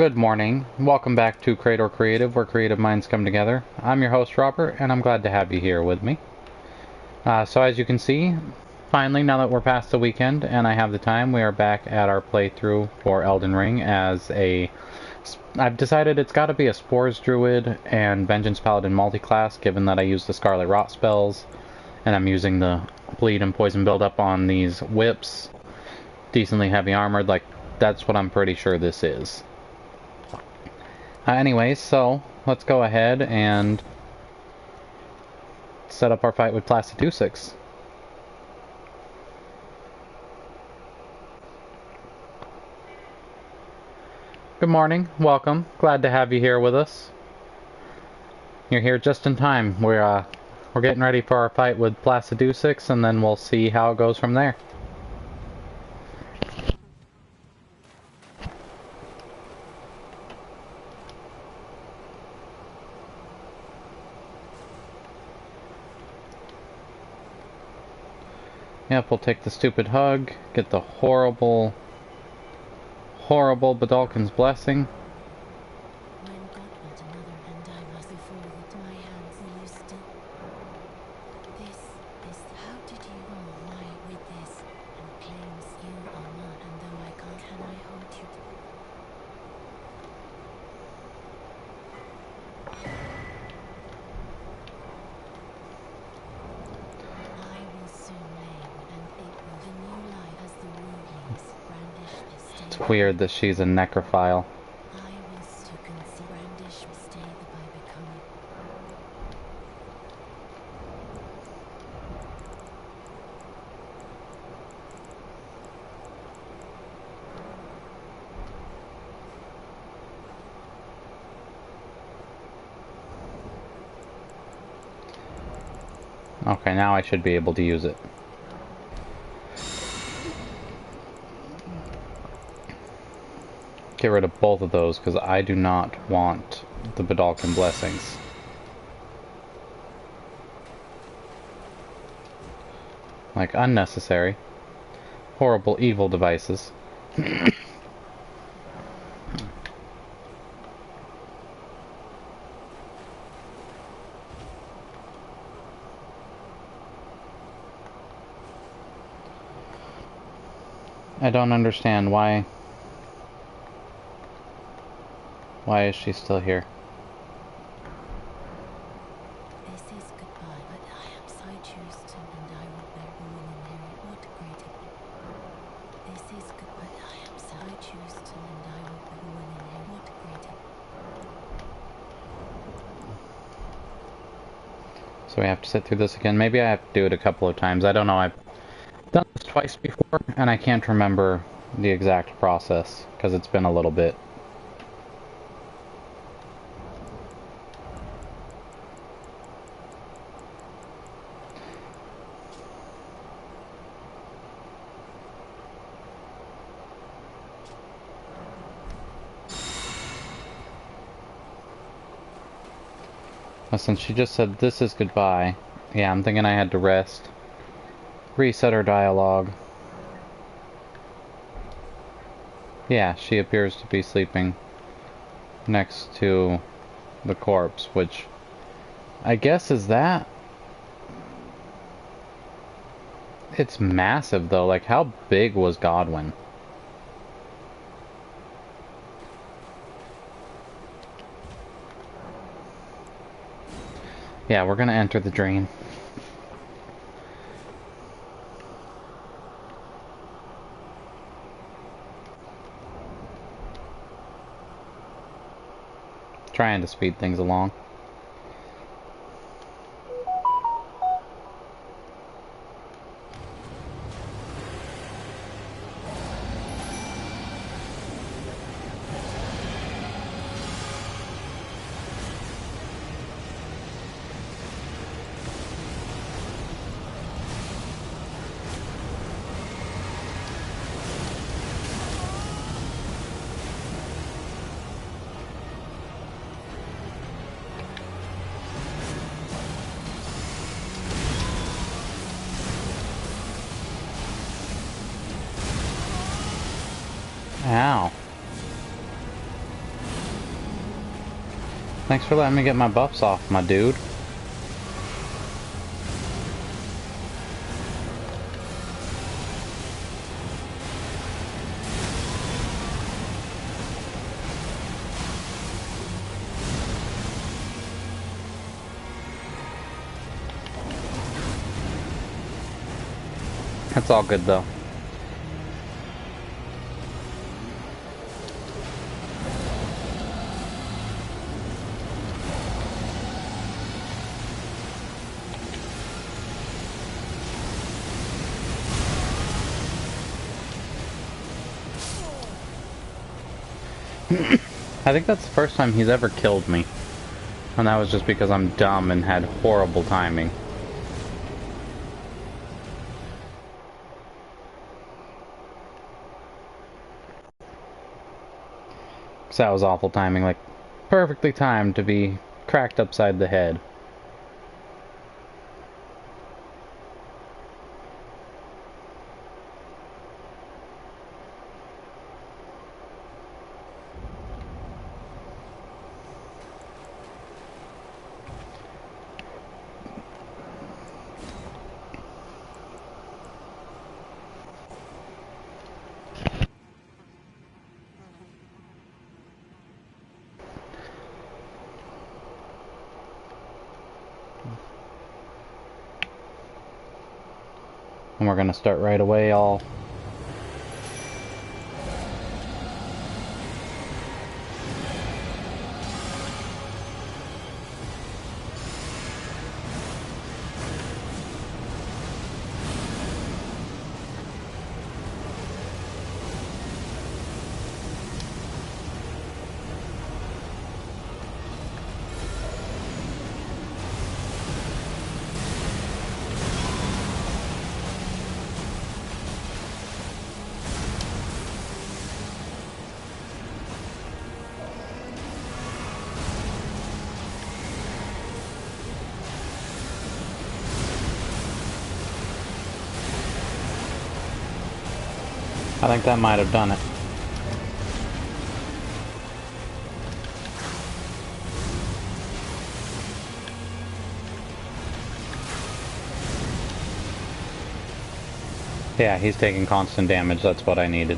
Good morning. Welcome back to Chraetor Creative, where creative minds come together. I'm your host, Robert, and I'm glad to have you here with me. So as you can see, finally, now that we're past the weekend and I have the time, we are back at our playthrough for Elden Ring as I've decided it's got to be a Spore Druid and Vengeance Paladin Multiclass, given that I use the Scarlet Rot spells, and I'm using the Bleed and Poison build-up on these whips, decently heavy armored. Like, that's what I'm pretty sure this is. Anyways, so let's go ahead and set up our fight with Placidusix. Good morning, welcome. Glad to have you here with us. You're here just in time. We're getting ready for our fight with Placidusix, and then we'll see how it goes from there. Yep, we'll take the stupid hug, get the horrible Badalkin's Blessing. When God brought another and I was before that my hands used to. This is how did you roll my with this and claims you are not, and though I can't, can I hold you? I will soon lame, and it will the new life as the rubies brandish this day. It's weird that she's a necrophile. I will to conceive brandish stay that I become. Okay, now I should be able to use it. Get rid of both of those, because I do not want the Badalkin Blessings. Like, unnecessary. Horrible, evil devices. I don't understand why is she still here? This is goodbye, but I am so choose to, and I will bear ruin inherit what greater. This is goodbye, but I am so choose to, and I will bear ruin inherit what greater. So we have to sit through this again. Maybe I have to do it a couple of times. I don't know. I've done this twice before, and I can't remember the exact process, because it's been a little bit. Since she just said this is goodbye, yeah, I'm thinking I had to rest. Reset her dialogue. Yeah, she appears to be sleeping next to the corpse, which I guess is that. It's massive though, like how big was Godwyn? Yeah, we're gonna enter the drain. Trying to speed things along. Ow. Thanks for letting me get my buffs off, my dude. That's all good though. I think that's the first time he's ever killed me. And that was just because I'm dumb and had horrible timing. Because that was awful timing, like perfectly timed to be cracked upside the head. And we're gonna start right away all... I think that might have done it. Yeah, he's taking constant damage, that's what I needed.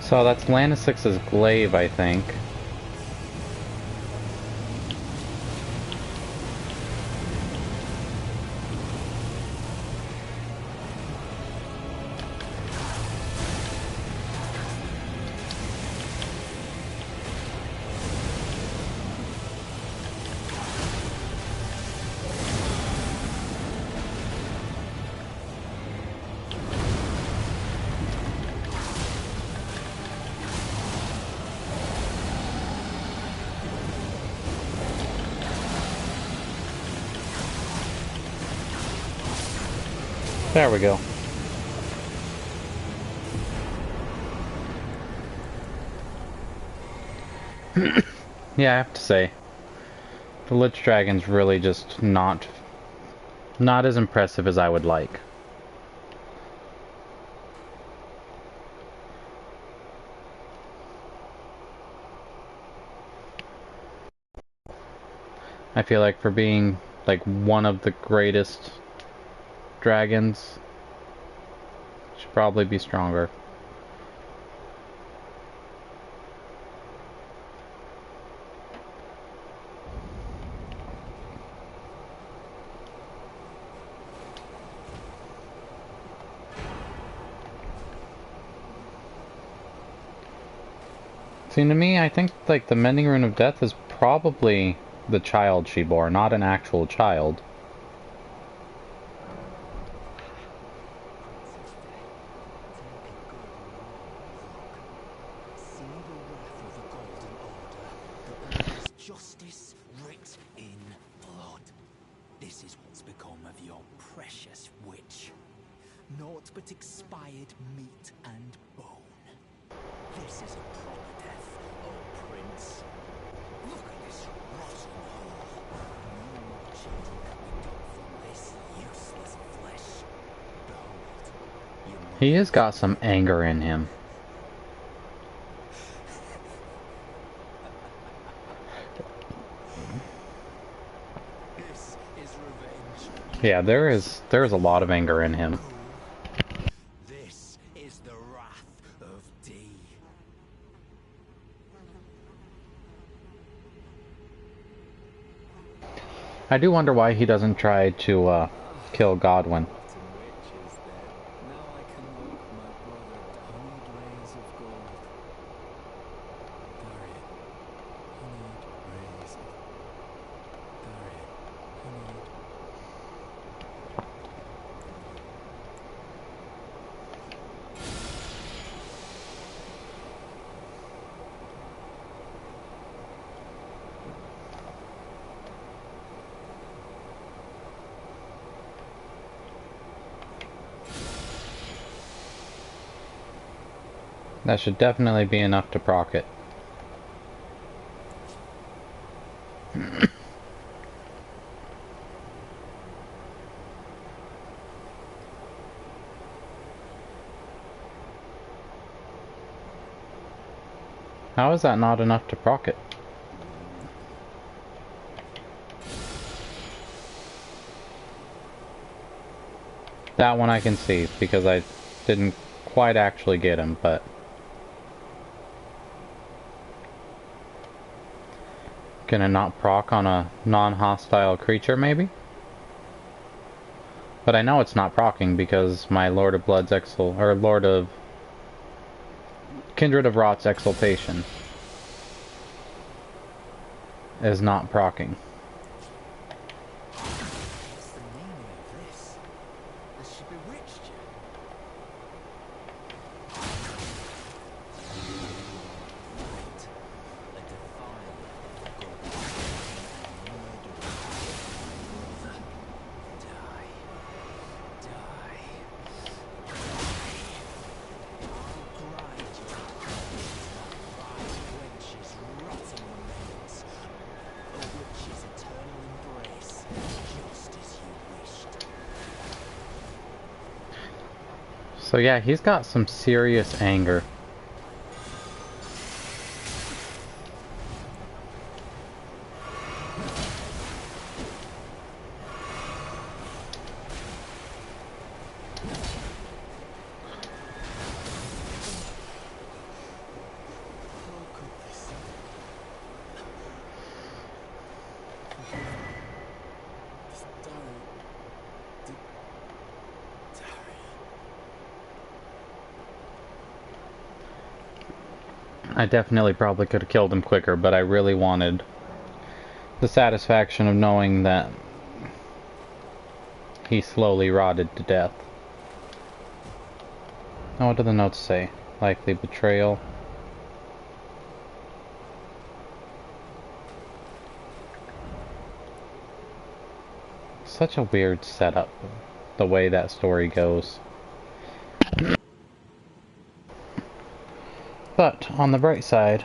So that's Lannisix's glaive, I think. There we go. Yeah, I have to say, the Lich Dragon's really just not as impressive as I would like. I feel like for being like one of the greatest dragons, should probably be stronger. See, to me, I think like the Mending Rune of Death is probably the child she bore, not an actual child. your precious witch. Naught but expired meat and bone. This is a proper death, oh prince. Look at this rotten hole. No more children can be done from this useless flesh. Behold, your He has got some anger in him. This is revenge. Yeah, there's a lot of anger in him. This is the wrath of D. I do wonder why he doesn't try to kill Godwin. Rotten witch is dead. Now I can look my brother honeyed rays of gold. Darian, honeyed rays of... Darian, honeyed... That should definitely be enough to proc it. How is that not enough to proc it? That one I can see, because I didn't quite actually get him, but... Can it not proc on a non-hostile creature, maybe? But I know it's not procking because my Lord of Blood's or Lord of... Kindred of Rot's Exaltation is not procking. What's the meaning of this? Has she bewitched you? Right. A defiler of God and murderer of my brother. Die. Die. I'll grind your vile wench's rotten remains. A witch's eternal embrace, just as you wished. So yeah, he's got some serious anger. How could this? This Darian. I definitely probably could have killed him quicker, but I really wanted the satisfaction of knowing that he slowly rotted to death. Now what do the notes say? Likely betrayal. Such a weird setup, the way that story goes. But, on the bright side,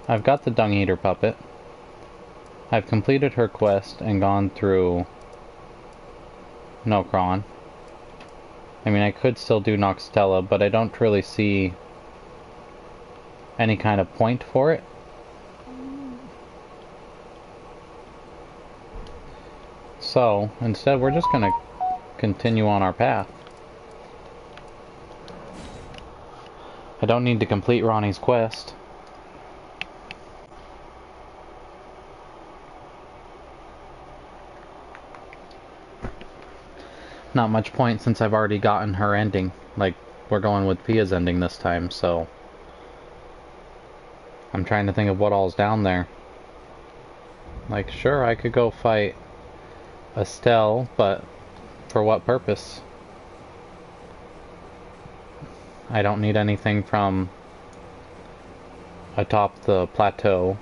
I've got the Dung Eater puppet. I've completed her quest and gone through Nokron. I mean, I could still do Noxtella, but I don't really see any kind of point for it. So, instead we're just gonna continue on our path. I don't need to complete Ronnie's quest. Not much point since I've already gotten her ending. Like, we're going with Pia's ending this time, so... I'm trying to think of what all's down there. Like, sure, I could go fight Estelle, but for what purpose? I don't need anything from atop the plateau.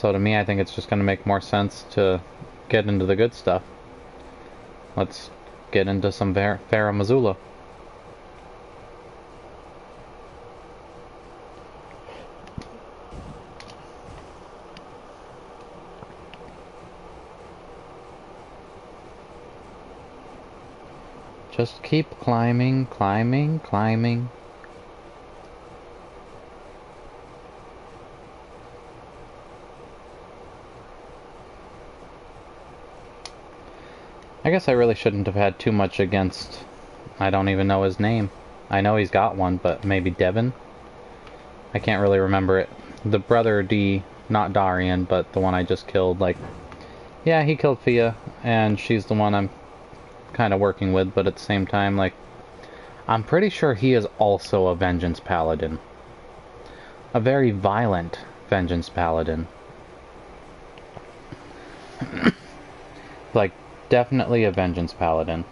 So to me, I think it's just going to make more sense to get into the good stuff. Let's get into some Farah Missoula. Just keep climbing, climbing, climbing. I guess I really shouldn't have had too much against... I don't even know his name. I know he's got one, but maybe Devin? I can't really remember it. The brother D, not Darian, but the one I just killed, like... Yeah, he killed Fia, and she's the one I'm kind of working with, but at the same time, like... I'm pretty sure he is also a Vengeance Paladin. A very violent Vengeance Paladin. Like, definitely a Vengeance Paladin.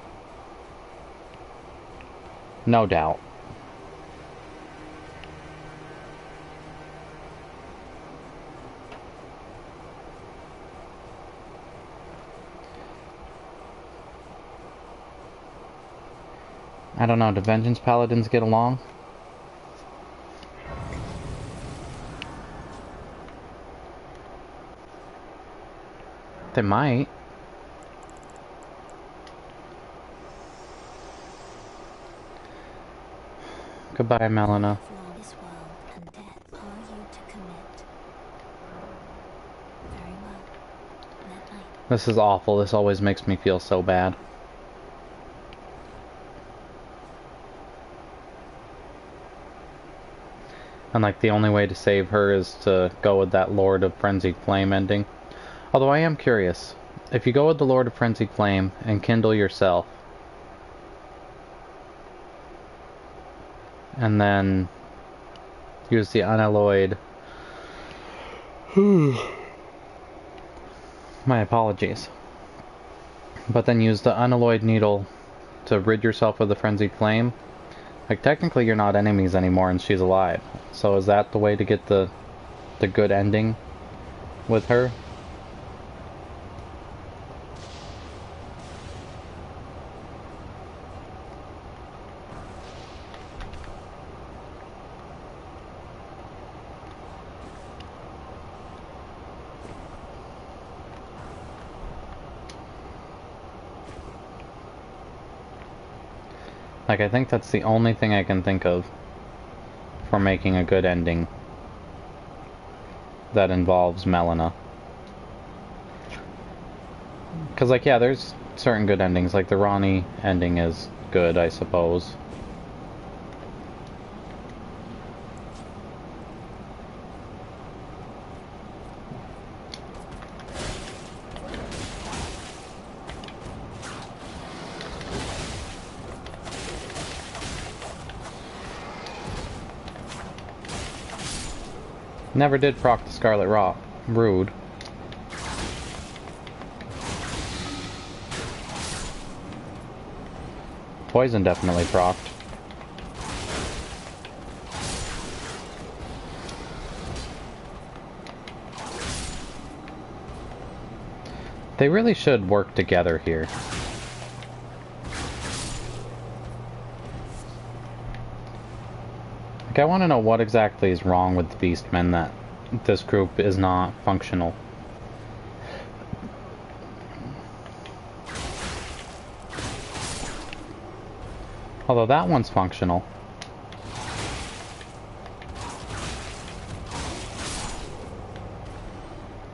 No doubt. I don't know, do Vengeance Paladins get along? They might. Goodbye, Melina. This world and death are you to commit? Very well. Let light. This is awful. This always makes me feel so bad. And like the only way to save her is to go with that Lord of Frenzied Flame ending. Although I am curious, if you go with the Lord of Frenzied Flame and kindle yourself, and then use the unalloyed... My apologies. But then use the unalloyed needle to rid yourself of the Frenzied Flame, like technically you're not enemies anymore and she's alive. So is that the way to get the good ending with her? Like, I think that's the only thing I can think of for making a good ending that involves Melina. Because, like, yeah, there's certain good endings. Like, the Ronnie ending is good, I suppose. Never did proc the Scarlet Raw. Rude. Poison definitely procced. They really should work together here. Like, I want to know what exactly is wrong with the Beastmen that this group is not functional. Although that one's functional.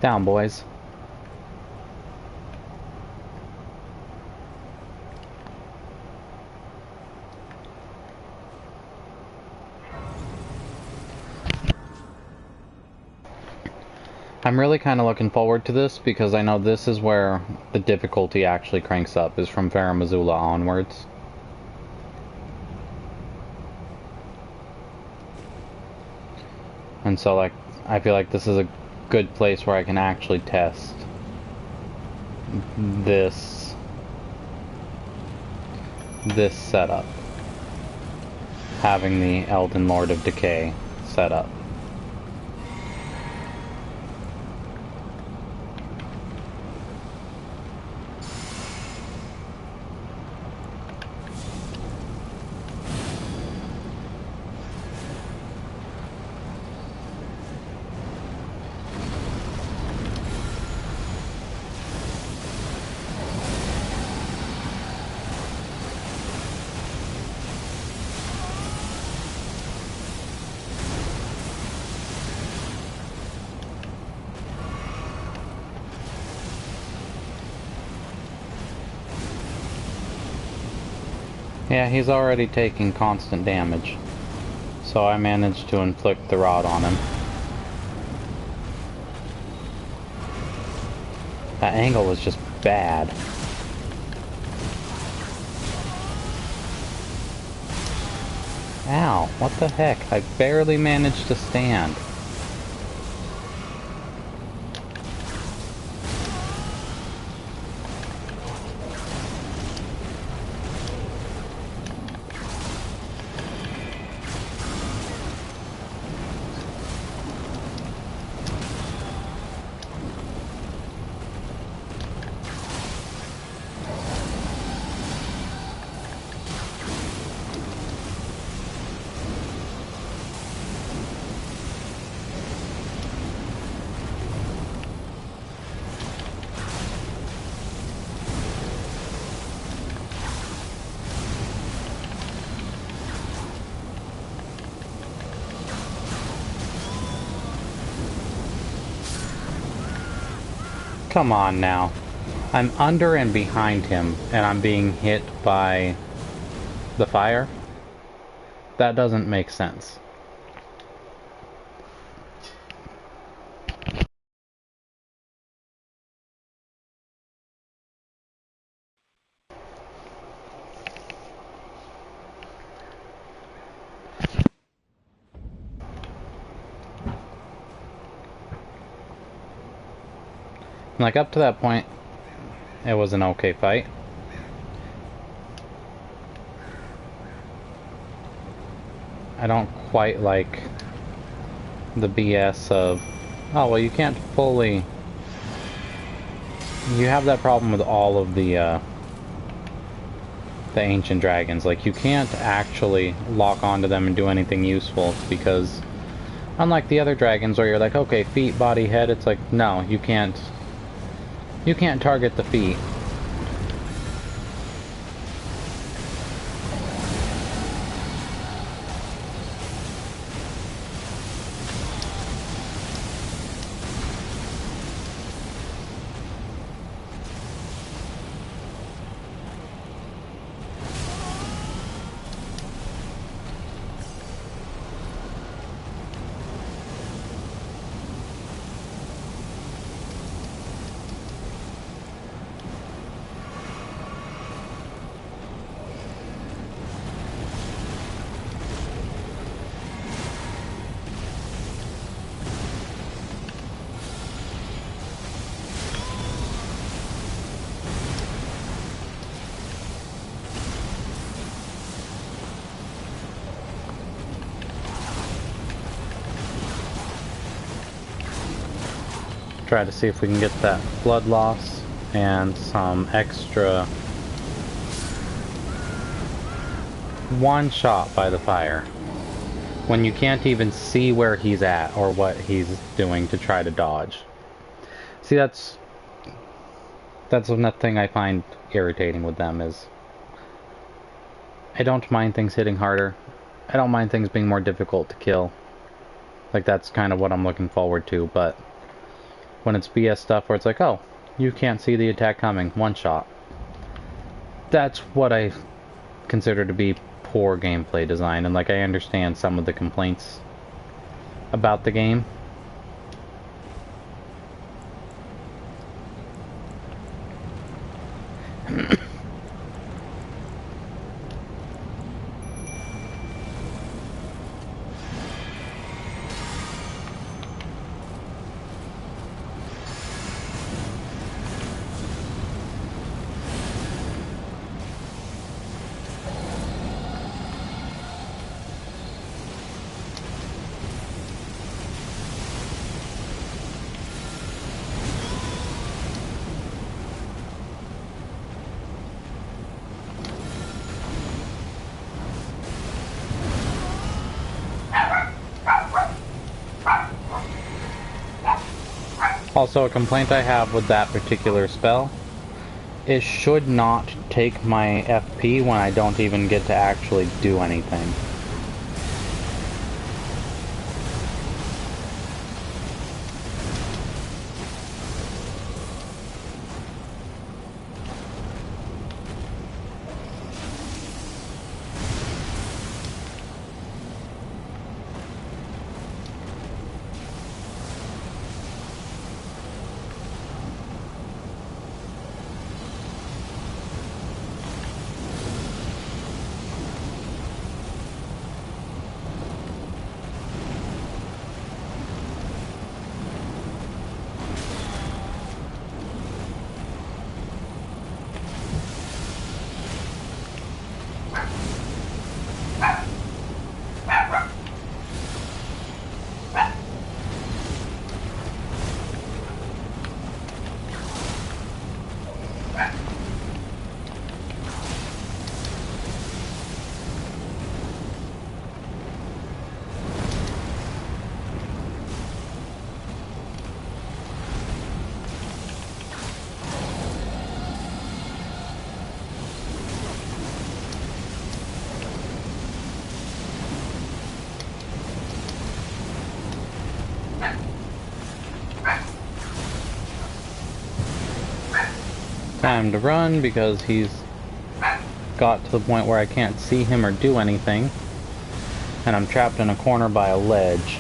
Down, boys. I'm really kind of looking forward to this because I know this is where the difficulty actually cranks up, is from Farah Missoula onwards. And so, like, I feel like this is a good place where I can actually test this setup. Having the Elden Lord of Decay set up. Yeah, he's already taking constant damage. So I managed to inflict the rod on him. That angle was just bad. Ow, what the heck? I barely managed to stand. Come on now. I'm under and behind him, and I'm being hit by the fire? That doesn't make sense. Like, up to that point, it was an okay fight. I don't quite like the BS of, oh, well, you can't fully... You have that problem with all of the ancient dragons. Like, you can't actually lock onto them and do anything useful, because unlike the other dragons where you're like, okay, feet, body, head, it's like, no, you can't target the feet. Try to see if we can get that blood loss and some extra one shot by the fire when you can't even see where he's at or what he's doing to try to dodge. See, that's another thing I find irritating with them is I don't mind things hitting harder. I don't mind things being more difficult to kill. Like, that's kind of what I'm looking forward to, but when it's BS stuff where it's like, oh, you can't see the attack coming, one shot. That's what I consider to be poor gameplay design, and like, I understand some of the complaints about the game. Also, a complaint I have with that particular spell, it should not take my FP when I don't even get to actually do anything. Time to run because he's got to the point where I can't see him or do anything. And I'm trapped in a corner by a ledge.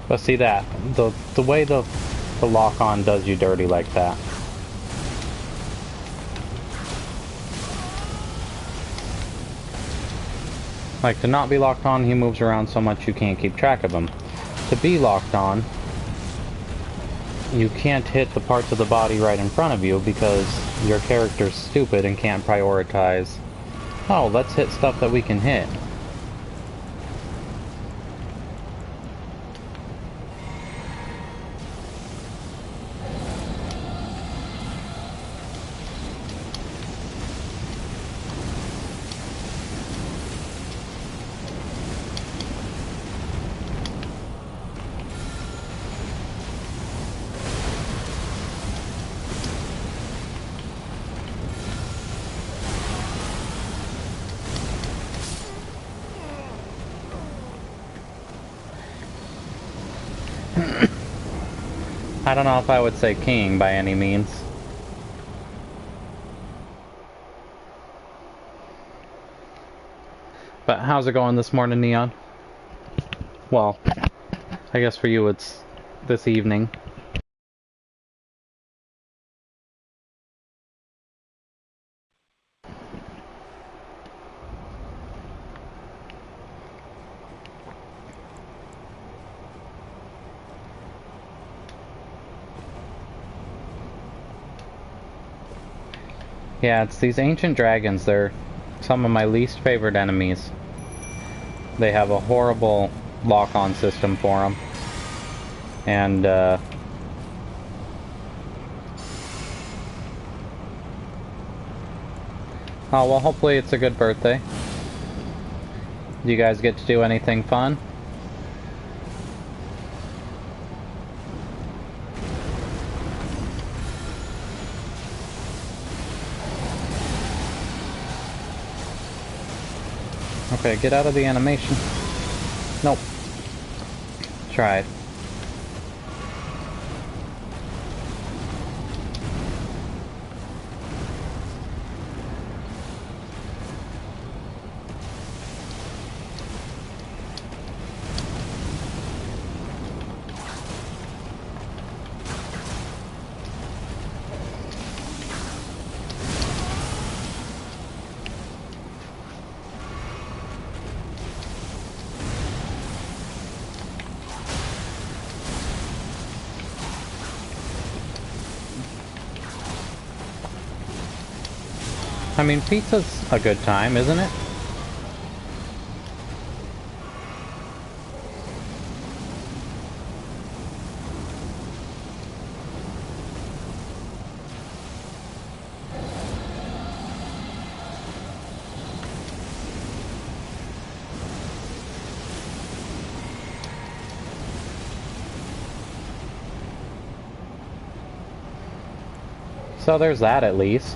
But see that, the way the lock-on does you dirty like that. Like, to not be locked on, he moves around so much you can't keep track of him. To be locked on, you can't hit the parts of the body right in front of you because your character's stupid and can't prioritize, oh, let's hit stuff that we can hit. I don't know if I would say king by any means. But how's it going this morning, Neon? Well, I guess for you it's this evening. Yeah, it's these ancient dragons. They're some of my least favorite enemies. They have a horrible lock-on system for them. And, oh, well, hopefully it's a good birthday. Do you guys get to do anything fun? Okay, get out of the animation. Nope. Tried. I mean, pizza's a good time, isn't it? So there's that at least.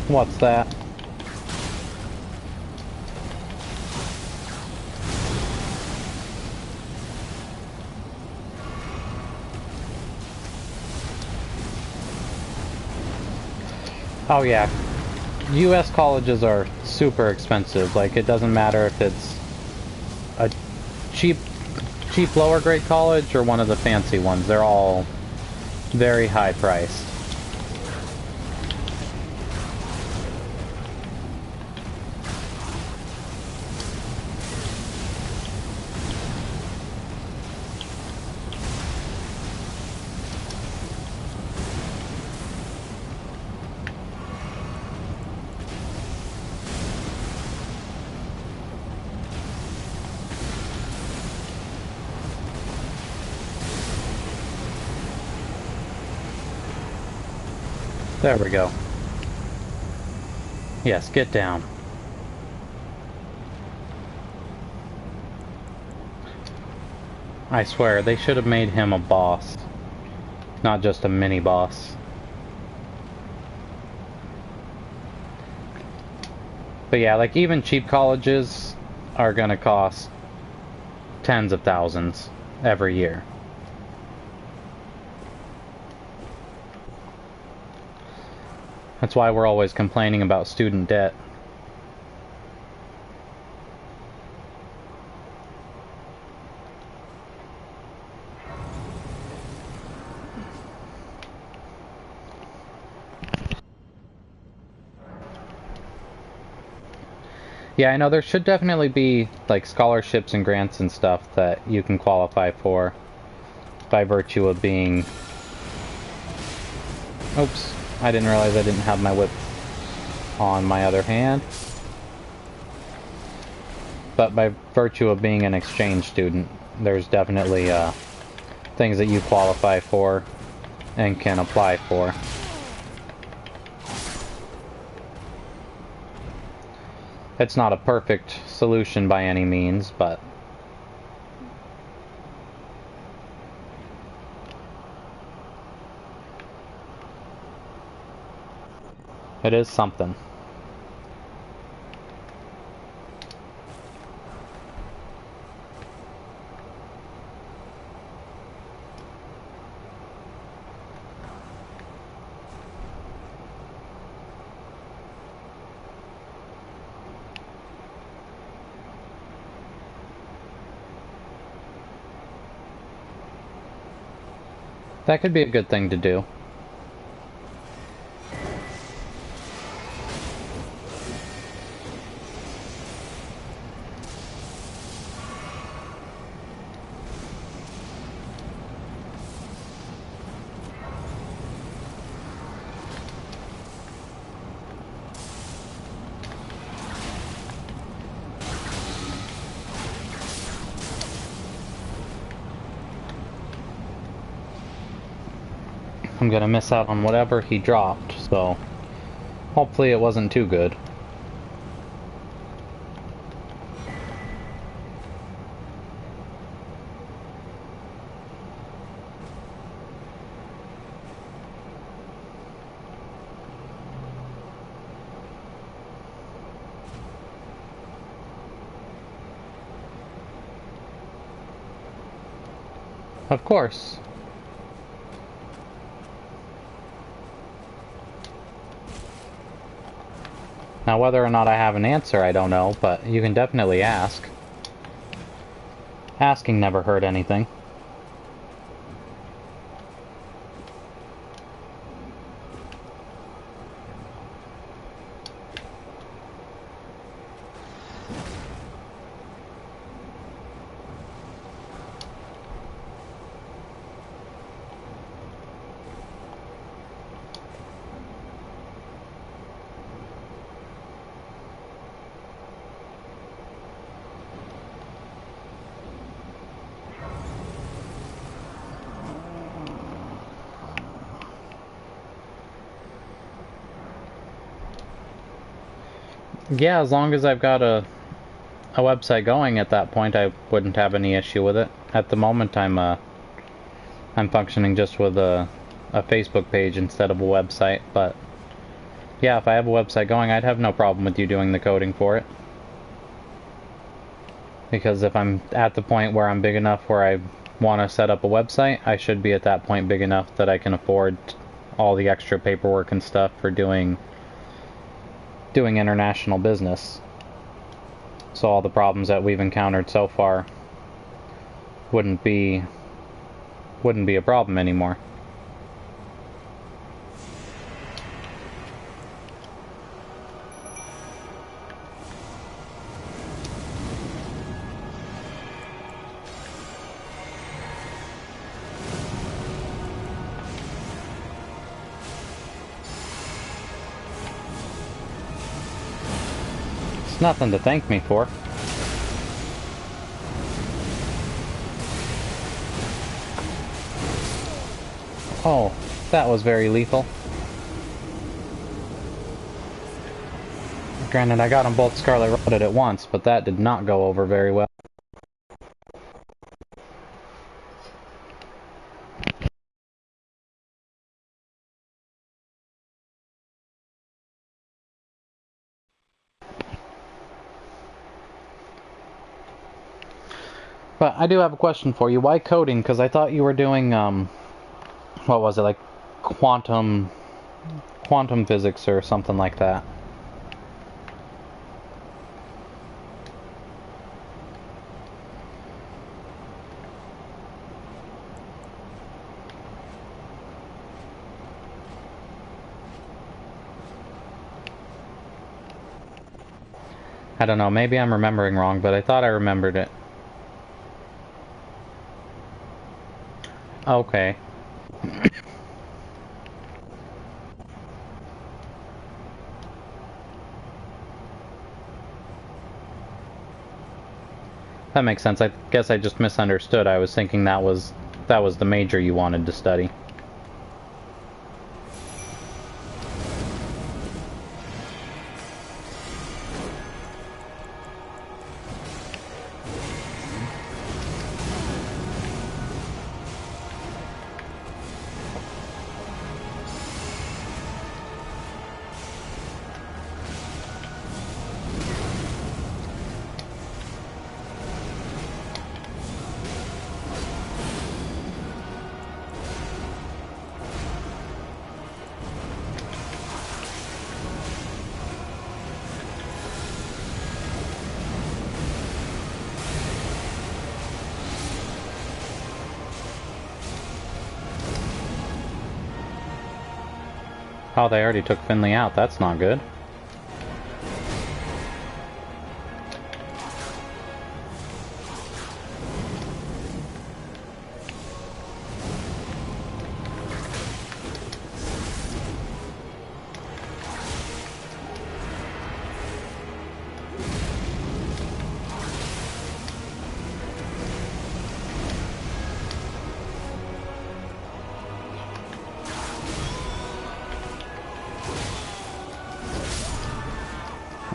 What's that? Oh yeah, US colleges are super expensive. Like, it doesn't matter if it's a cheap lower grade college or one of the fancy ones. They're all very high priced. There we go. Yes, get down. I swear, they should have made him a boss, not just a mini-boss. But yeah, like, even cheap colleges are gonna cost tens of thousands every year. That's why we're always complaining about student debt. Yeah, I know there should definitely be like scholarships and grants and stuff that you can qualify for by virtue of being... Oops, I didn't realize I didn't have my whip on my other hand. But by virtue of being an exchange student, there's definitely things that you qualify for and can apply for. It's not a perfect solution by any means, but it is something. That could be a good thing to do. I'm gonna miss out on whatever he dropped, so hopefully it wasn't too good. Of course. Now, whether or not I have an answer, I don't know, but you can definitely ask. Asking never hurt anything. Yeah, as long as I've got a website going at that point, I wouldn't have any issue with it. At the moment, I'm functioning just with a Facebook page instead of a website, but Yeah, if I have a website going, I'd have no problem with you doing the coding for it. Because if I'm at the point where I'm big enough where I want to set up a website, I should be at that point big enough that I can afford all the extra paperwork and stuff for doing international business. So all the problems that we've encountered so far wouldn't be a problem anymore. It's nothing to thank me for. Oh, that was very lethal. Granted, I got them both Scarlet Roaded at once, but that did not go over very well. But I do have a question for you. Why coding? Because I thought you were doing, what was it, like quantum physics or something like that. I don't know, maybe I'm remembering wrong, but I thought I remembered it. Okay. That makes sense. I guess I just misunderstood. I was thinking that was the major you wanted to study. Oh, they already took Finley out. That's not good.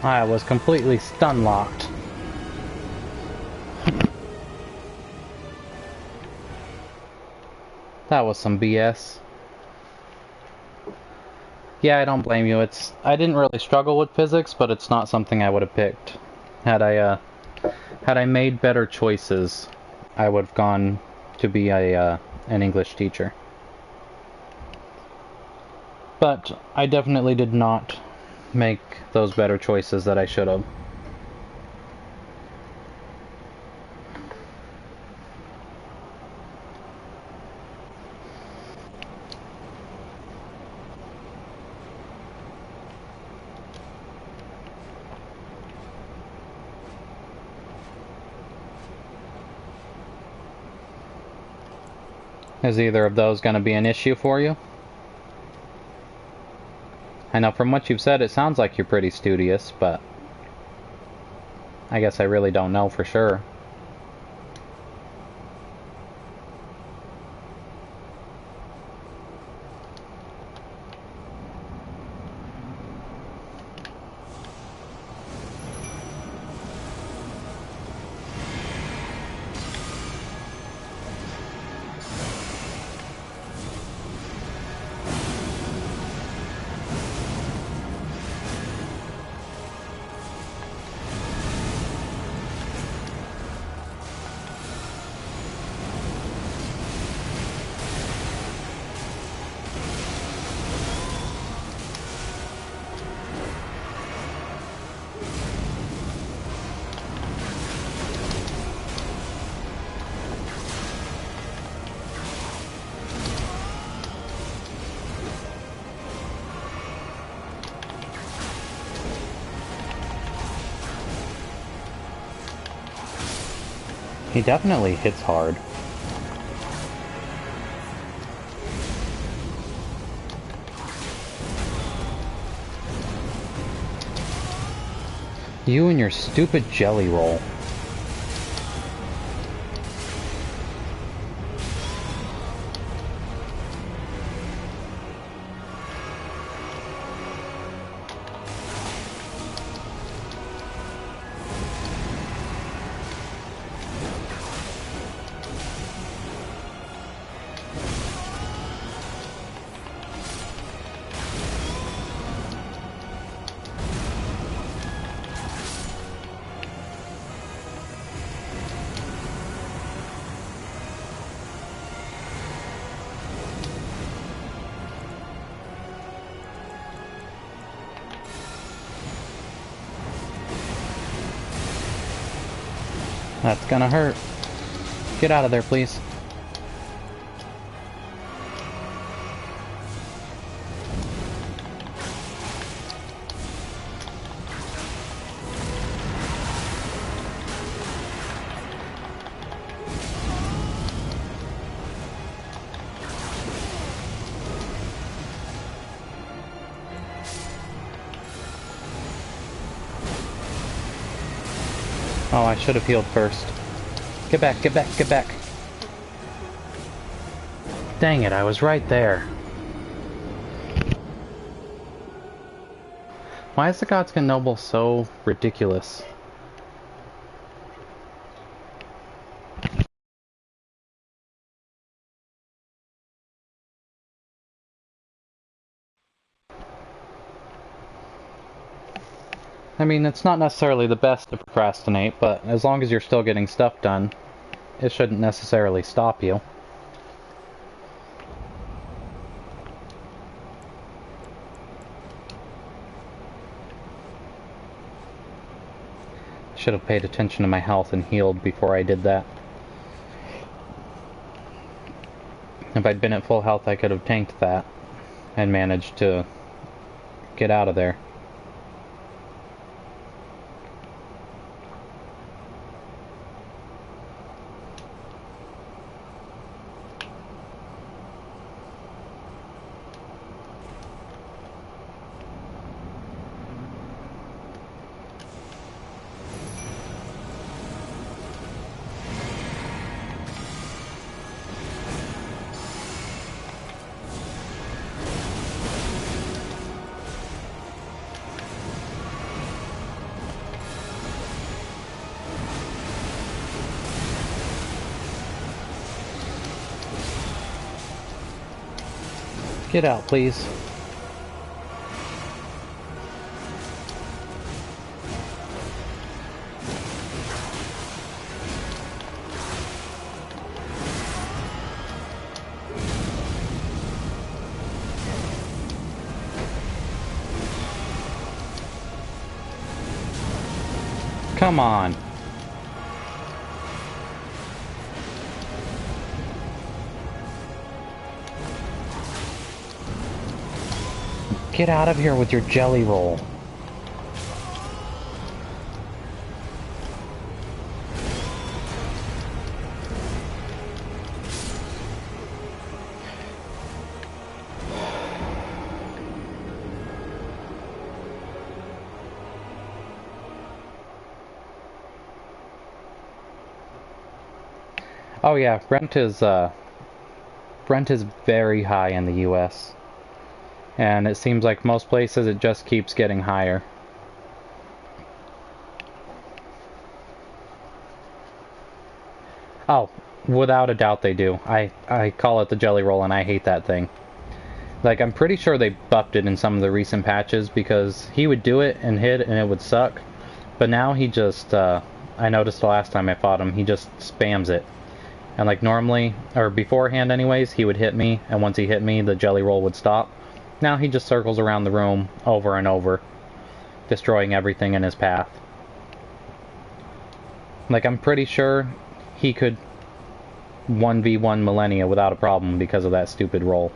I was completely stun locked. That was some BS. Yeah, I don't blame you. I didn't really struggle with physics, but it's not something I would have picked. Had I made better choices, I would have gone to be an English teacher. But I definitely did not make those better choices that I should have. Is either of those going to be an issue for you? I know from what you've said, it sounds like you're pretty studious, but I guess I really don't know for sure. He definitely hits hard. You and your stupid jelly roll. That's gonna hurt. Get out of there, please. Oh, I should have healed first. Get back, get back, get back. Dang it, I was right there. Why is the Godskin Noble so ridiculous? I mean, it's not necessarily the best to procrastinate, but as long as you're still getting stuff done, it shouldn't necessarily stop you. Should have paid attention to my health and healed before I did that. If I'd been at full health, I could have tanked that and managed to get out of there. Get out, please. Come on. Get out of here with your jelly roll. Oh yeah, rent is very high in the US. And it seems like most places it just keeps getting higher. Oh, without a doubt they do. I call it the jelly roll and I hate that thing. Like, I'm pretty sure they buffed it in some of the recent patches because he would do it and hit and it would suck. But now he just, I noticed the last time I fought him, he just spams it. And like normally, or beforehand anyways, he would hit me, and once he hit me, the jelly roll would stop. Now he just circles around the room over and over, destroying everything in his path. Like, I'm pretty sure he could 1v1 Millennia without a problem because of that stupid roll.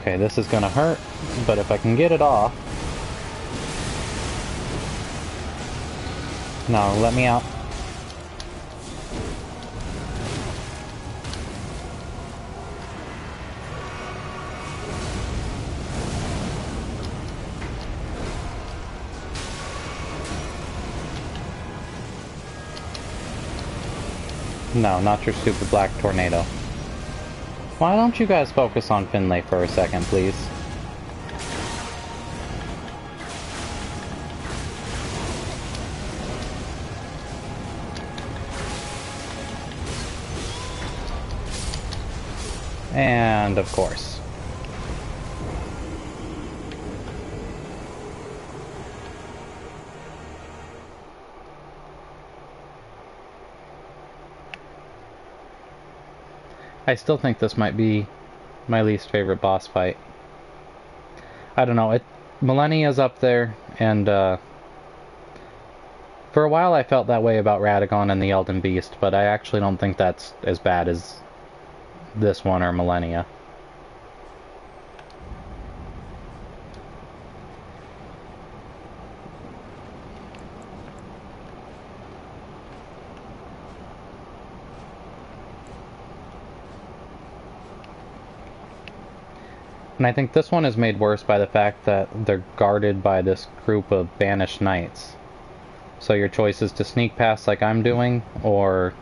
Okay, this is gonna hurt, but if I can get it off... No, let me out. No, not your stupid black tornado. Why don't you guys focus on Finlay for a second, please? And of course. I still think this might be my least favorite boss fight. I don't know, Millennia's up there, and for a while I felt that way about Radagon and the Elden Beast, but I actually don't think that's as bad as this one or Millennia. And I think this one is made worse by the fact that they're guarded by this group of banished knights. So your choice is to sneak past like I'm doing, or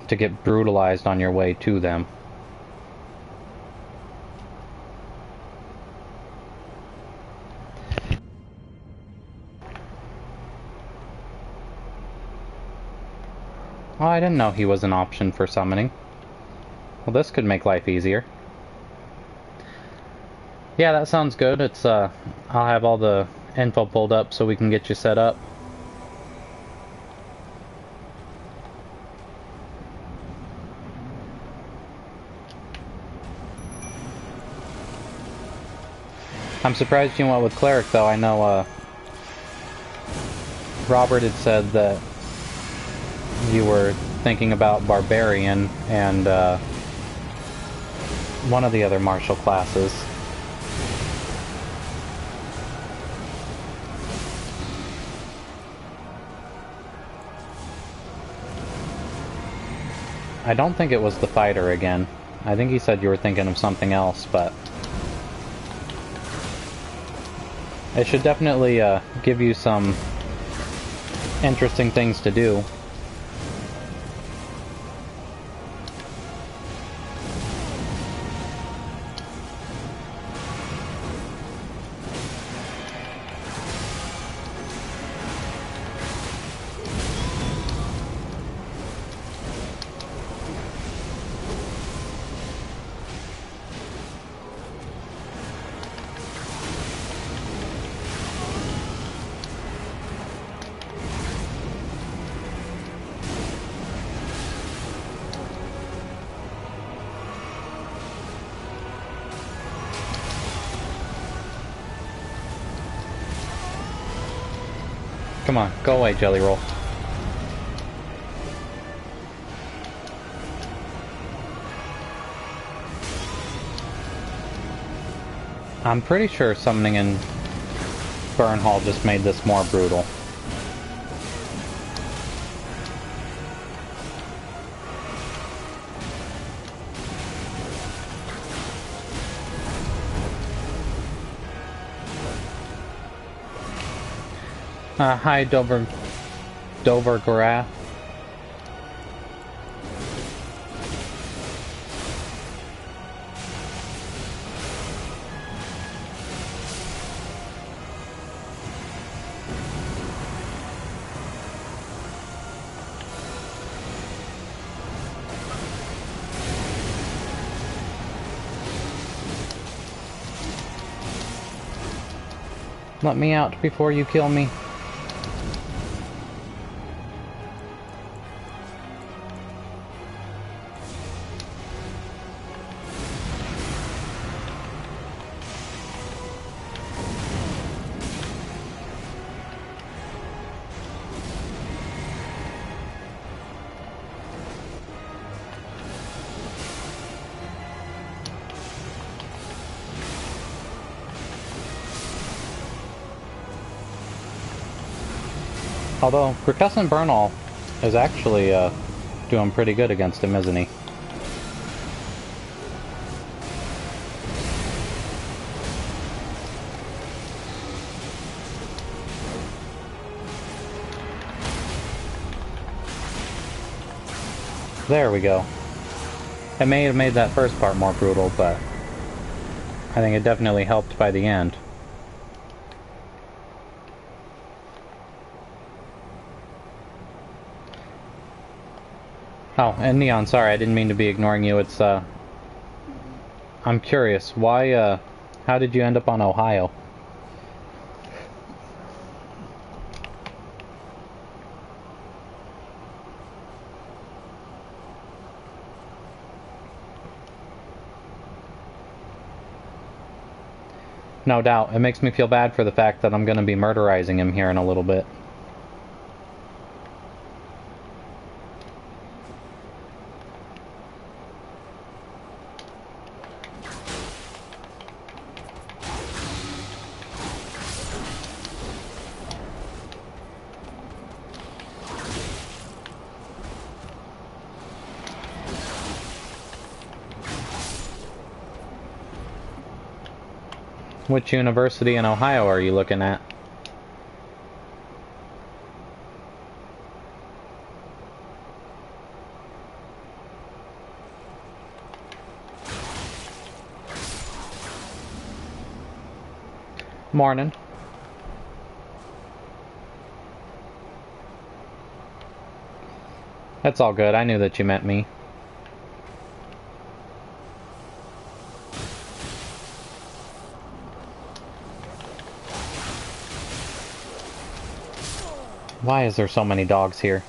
to get brutalized on your way to them. Oh, I didn't know he was an option for summoning. Well, this could make life easier. Yeah, that sounds good. It's I'll have all the info pulled up so we can get you set up. I'm surprised you went with Cleric, though. I know Robert had said that you were thinking about Barbarian and one of the other martial classes. I don't think it was the fighter again. I think he said you were thinking of something else, but it should definitely give you some interesting things to do. Come on, go away, Jelly Roll. I'm pretty sure summoning in Burn Hall just made this more brutal. Hi, Dover Gorath. Let me out before you kill me. Although, Percussant Burnall is actually doing pretty good against him, isn't he? There we go. It may have made that first part more brutal, but I think it definitely helped by the end. Oh, and Neon, sorry, I didn't mean to be ignoring you. It's, I'm curious, why, how did you end up on Ohio? No doubt. It makes me feel bad for the fact that I'm going to be murderizing him here in a little bit. Which university in Ohio are you looking at? Morning. That's all good. I knew that you meant me. Why is there so many dogs here?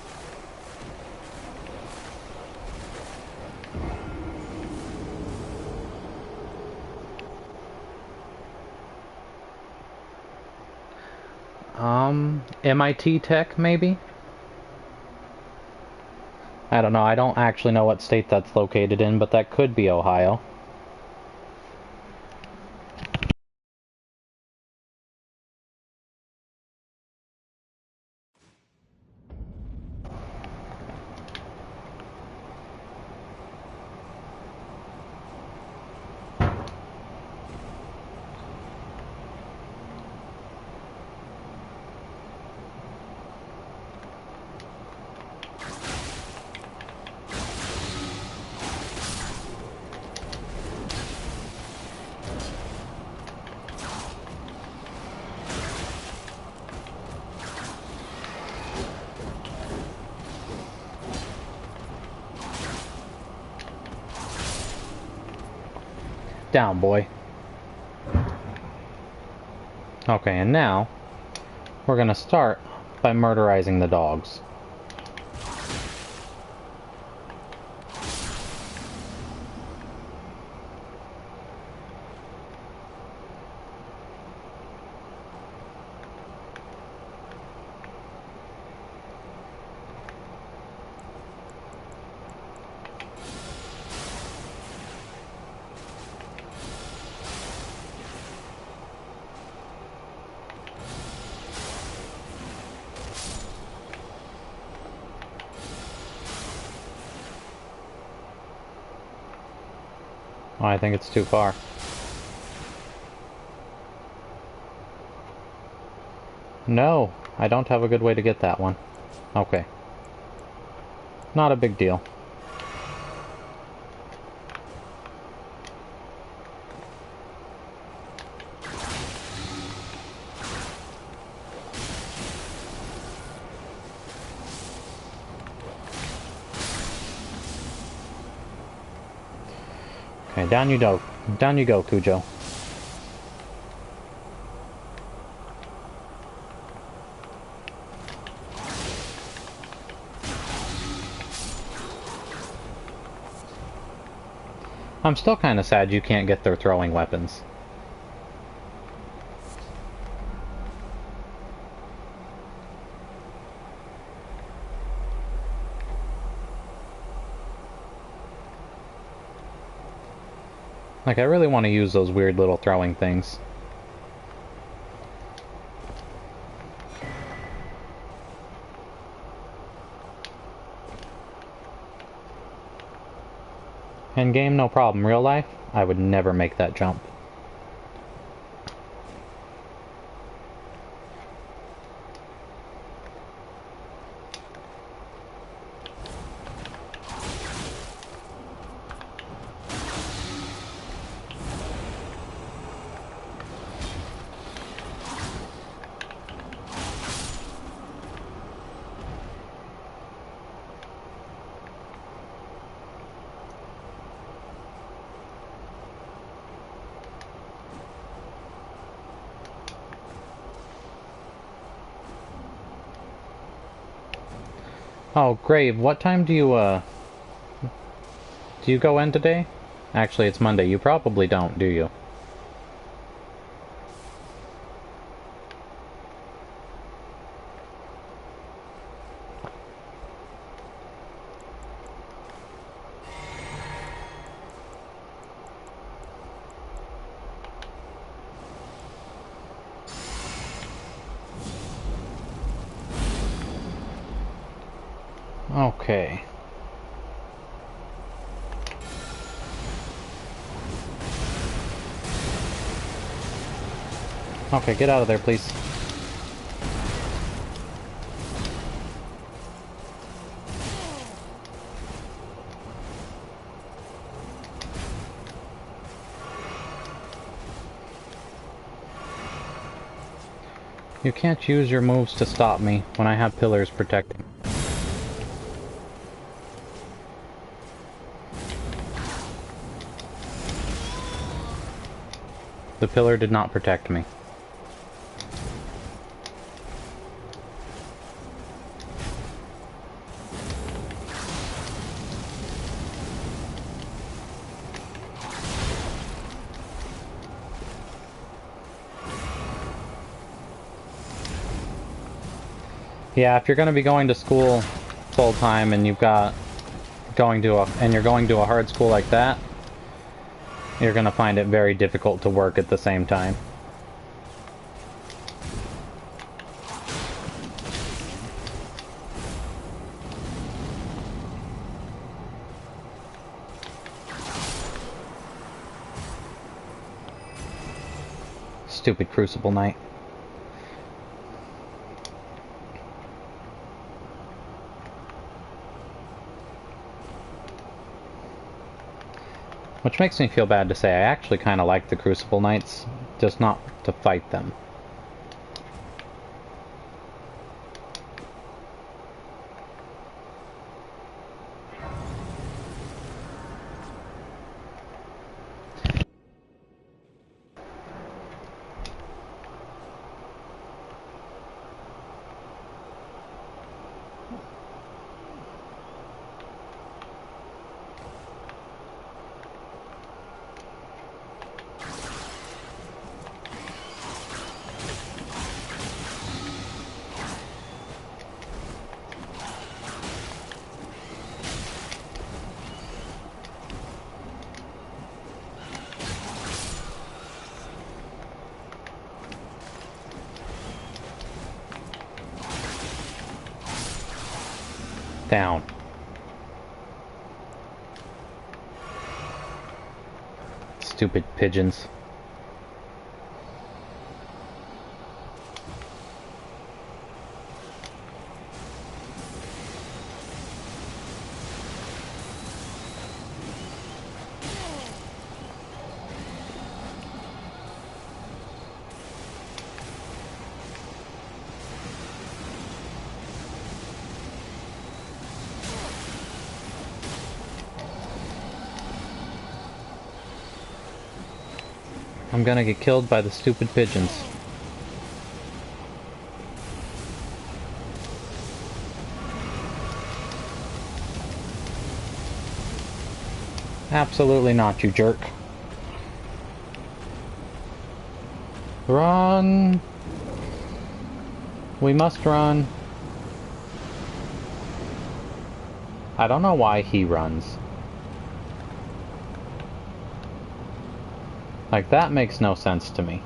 MIT Tech, maybe? I don't know. I don't actually know what state that's located in, but that could be Ohio. Down, boy. Okay, and now we're gonna start by murderizing the dogs. Oh, I think it's too far. No, I don't have a good way to get that one. Okay. Not a big deal. Okay, down you go. Down you go, Cujo. I'm still kind of sad you can't get their throwing weapons. Like, I really want to use those weird little throwing things. In game, no problem. Real life, I would never make that jump. Oh, Grave, what time do you go in today? Actually, it's Monday. You probably don't, do you? Okay. Okay, get out of there, please. You can't use your moves to stop me when I have pillars protecting. The pillar did not protect me. Yeah, if you're going to be going to school full time and you're going to a hard school like that, you're going to find it very difficult to work at the same time. Stupid Crucible Knight. Which makes me feel bad to say I actually kind of like the Crucible Knights, just not to fight them. Down. Stupid pigeons. I'm gonna get killed by the stupid pigeons. Absolutely not, you jerk. Run! We must run. I don't know why he runs. Like, that makes no sense to me.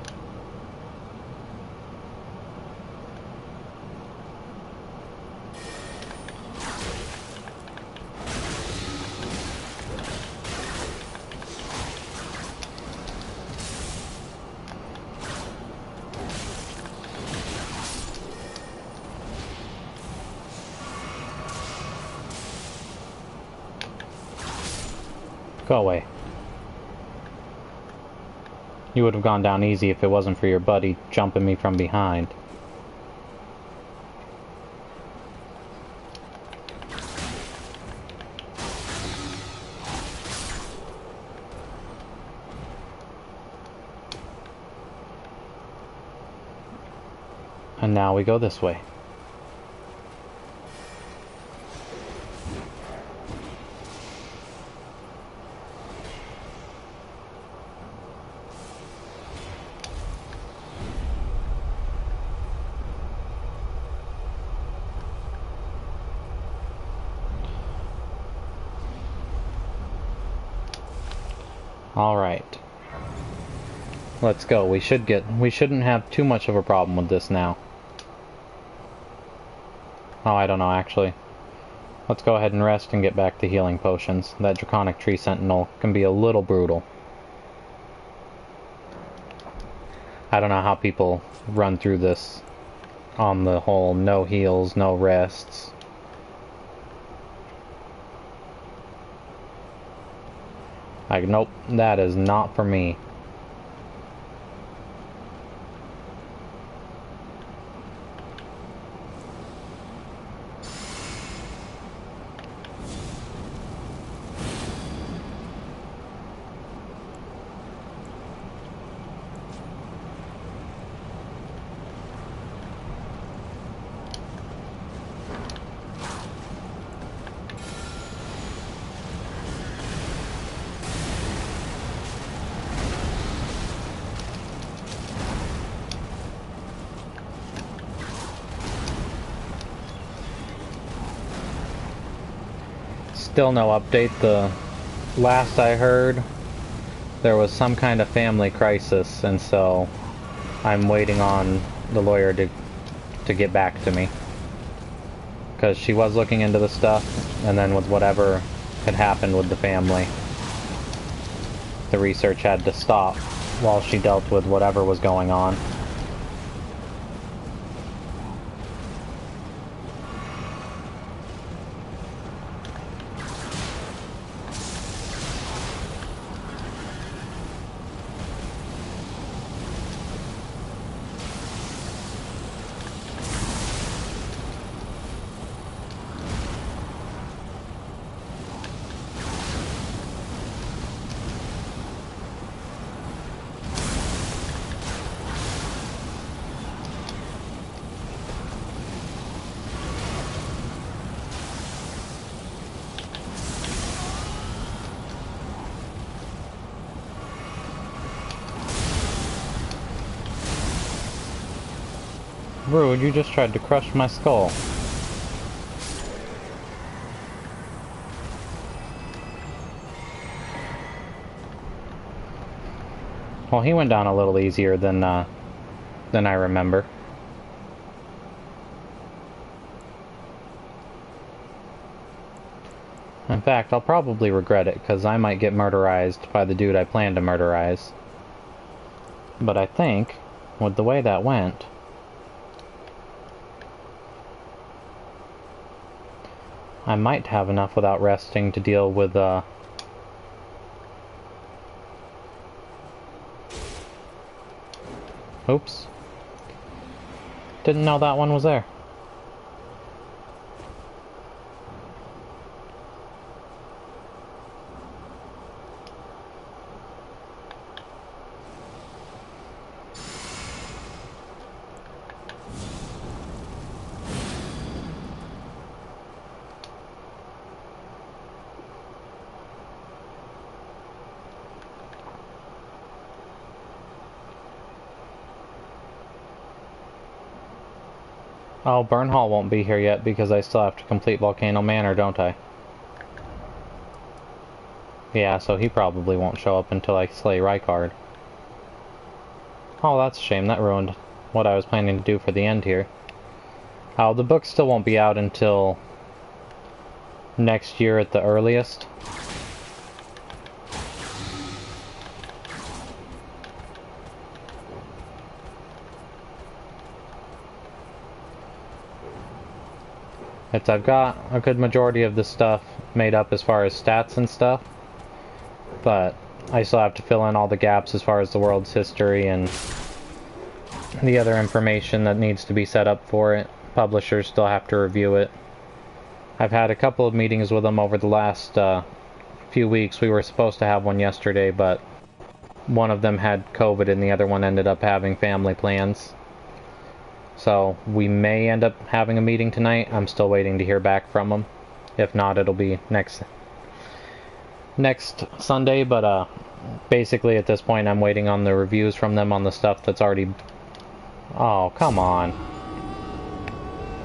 Go away. You would have gone down easy if it wasn't for your buddy jumping me from behind. And now we go this way. Alright. Let's go. We shouldn't have too much of a problem with this now. Oh, I don't know, actually. Let's go ahead and rest and get back to healing potions. That Draconic Tree Sentinel can be a little brutal. I don't know how people run through this on the whole no heals, no rests. Like, nope, that is not for me. Still no update. The last I heard, there was some kind of family crisis, and so I'm waiting on the lawyer to get back to me. Because she was looking into the stuff, and then with whatever had happened with the family, the research had to stop while she dealt with whatever was going on. Rude, you just tried to crush my skull. Well, he went down a little easier than I remember. In fact, I'll probably regret it, because I might get murderized by the dude I plan to murderize. But I think, with the way that went, I might have enough without resting to deal with, Oops. Didn't know that one was there. Oh, Burnhall won't be here yet because I still have to complete Volcano Manor, don't I? Yeah, so he probably won't show up until I slay Rykard. Oh, that's a shame. That ruined what I was planning to do for the end here. Oh, the book still won't be out until next year at the earliest. I've got a good majority of the stuff made up as far as stats and stuff. but I still have to fill in all the gaps as far as the world's history and the other information that needs to be set up for it. Publishers still have to review it. I've had a couple of meetings with them over the last few weeks. We were supposed to have one yesterday, but one of them had COVID and the other one ended up having family plans. So we may end up having a meeting tonight. I'm still waiting to hear back from them. If not, it'll be next Sunday, but basically at this point I'm waiting on the reviews from them on the stuff that's already... Oh, come on.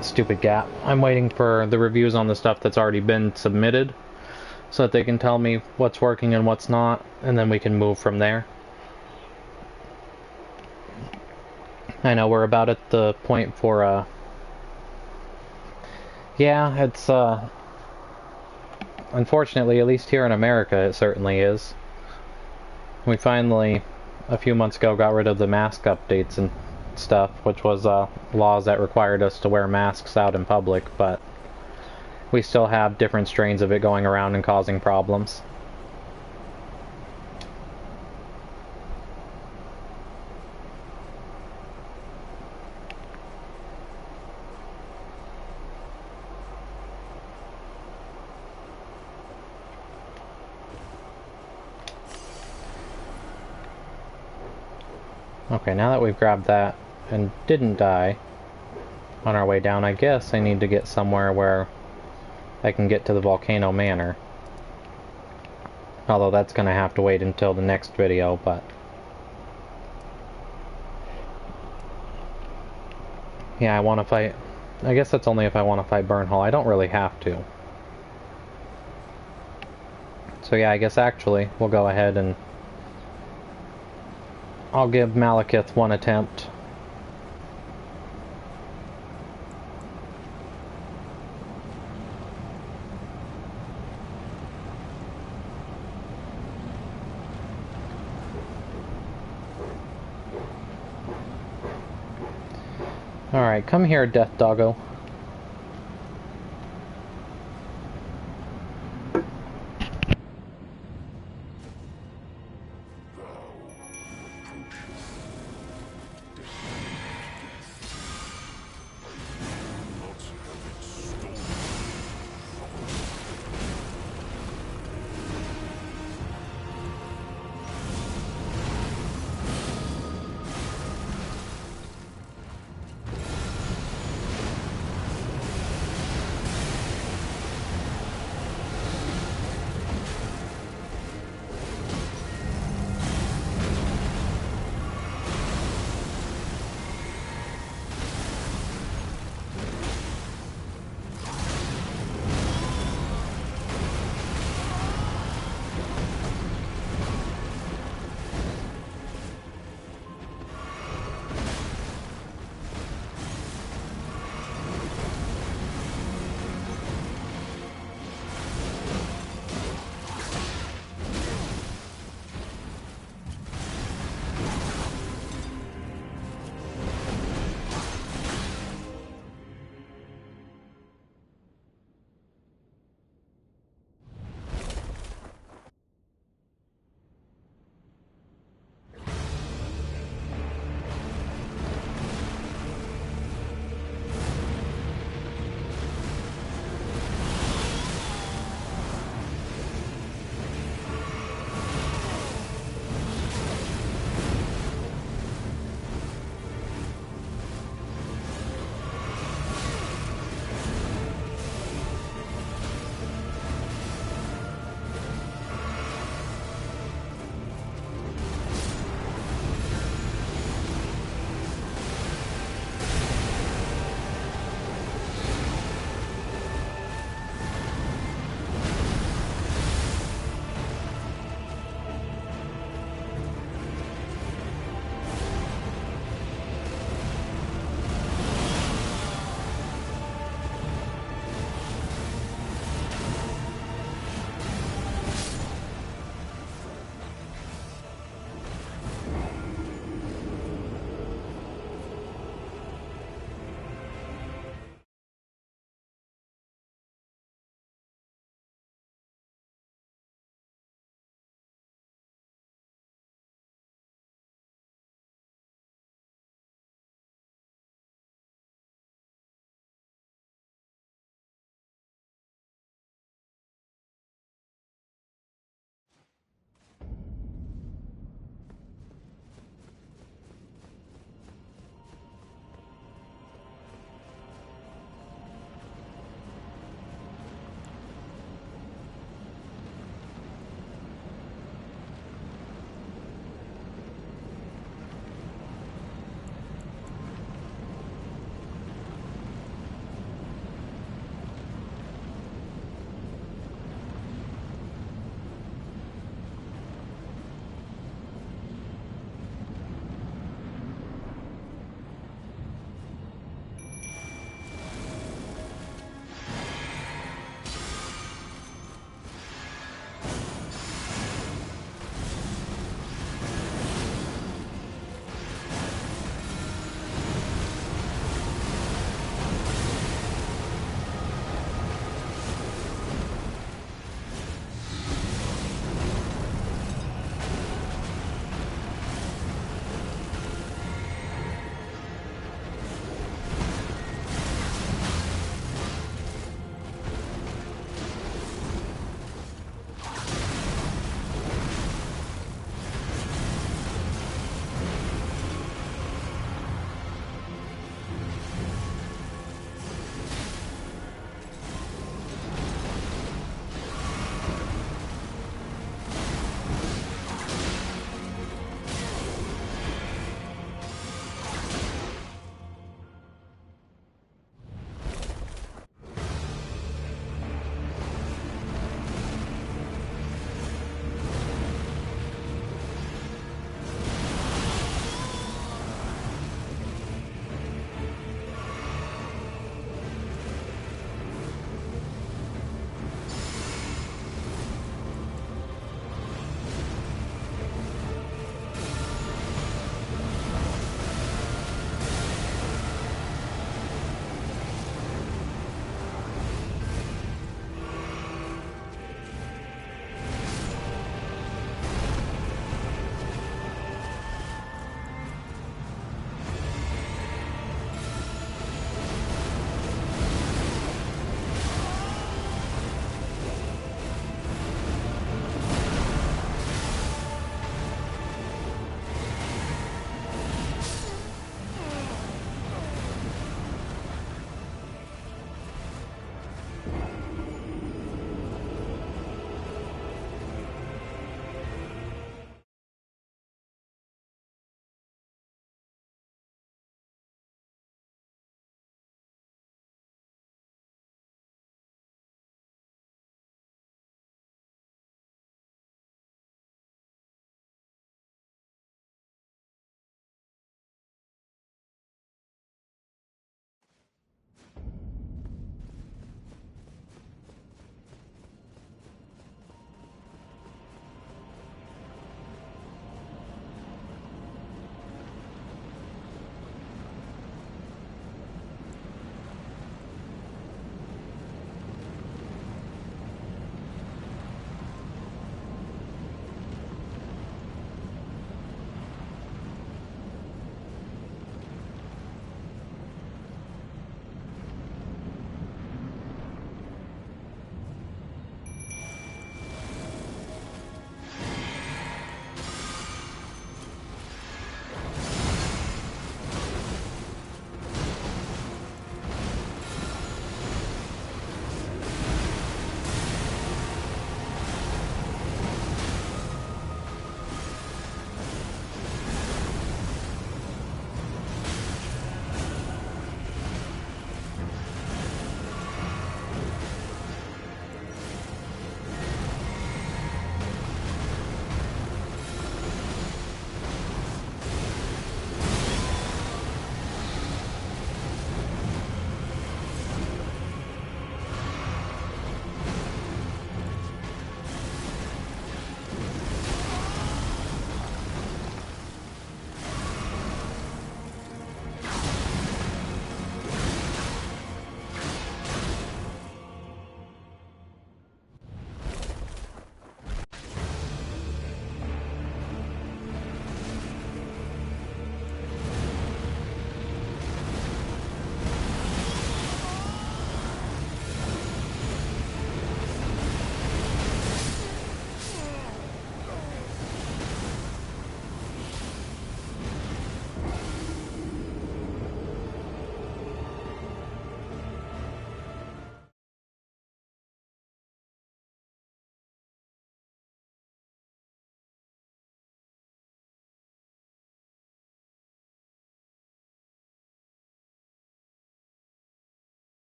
Stupid gap. I'm waiting for the reviews on the stuff that's already been submitted so that they can tell me what's working and what's not, and then we can move from there. I know we're about at the point for, yeah, it's, unfortunately, at least here in America, it certainly is. We finally, a few months ago, got rid of the mask updates and stuff, which was, laws that required us to wear masks out in public, but we still have different strains of it going around and causing problems. Okay, now that we've grabbed that and didn't die on our way down, I guess I need to get somewhere where I can get to the Volcano Manor. Although that's going to have to wait until the next video, but... yeah, I want to fight... I guess that's only if I want to fight Burnhall. I don't really have to. So yeah, I guess actually we'll go ahead and... I'll give Malekith one attempt. Alright, come here, Death Doggo.